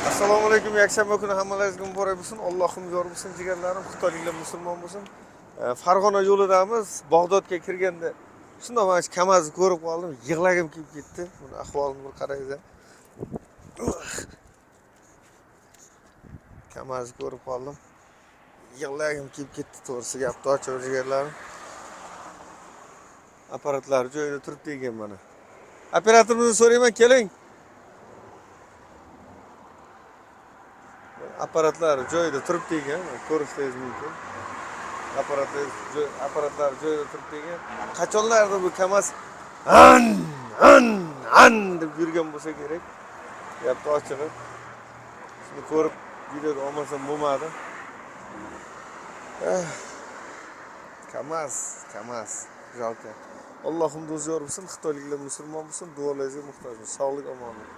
Assalomu alaykum. Yakshanba kuni hammalaringizga muborak bo'lsin. Allohim yor bo'lsin, jigarlarim, Xitoyliklar musulmon bo'lsin. Farg'ona yo'lidamiz. Bag'dodga kirganda shunday mana KAMAZni ko'rib qoldim. Yig'lagim kelib ketdi. Buni ahvolini bir qaraysiz. KAMAZni ko'rib qoldim. Yig'lagim kelib ketdi, to'g'risi gapni ochib jigarlarim. Apparatlari joyida turibdi ekan mana. Operatorimizni so'rayman, keling. Apparatlar joyida turibdi ekan, ko'rishingiz mumkin. Apparatlar joyida turibdi ekan. Qachonlardir bu KAMAZ an deb yurgan bo'lsa kerak. Gapni ochig'i. Shuni ko'rib videoda olmasam bo'lmadi. KAMAZ. Jalka. Allohim do'st yor bo'lsin, Xitoyliklar musulmon bo'lsin, duolaringizga muhtojmiz. Sog'lik, omonlik.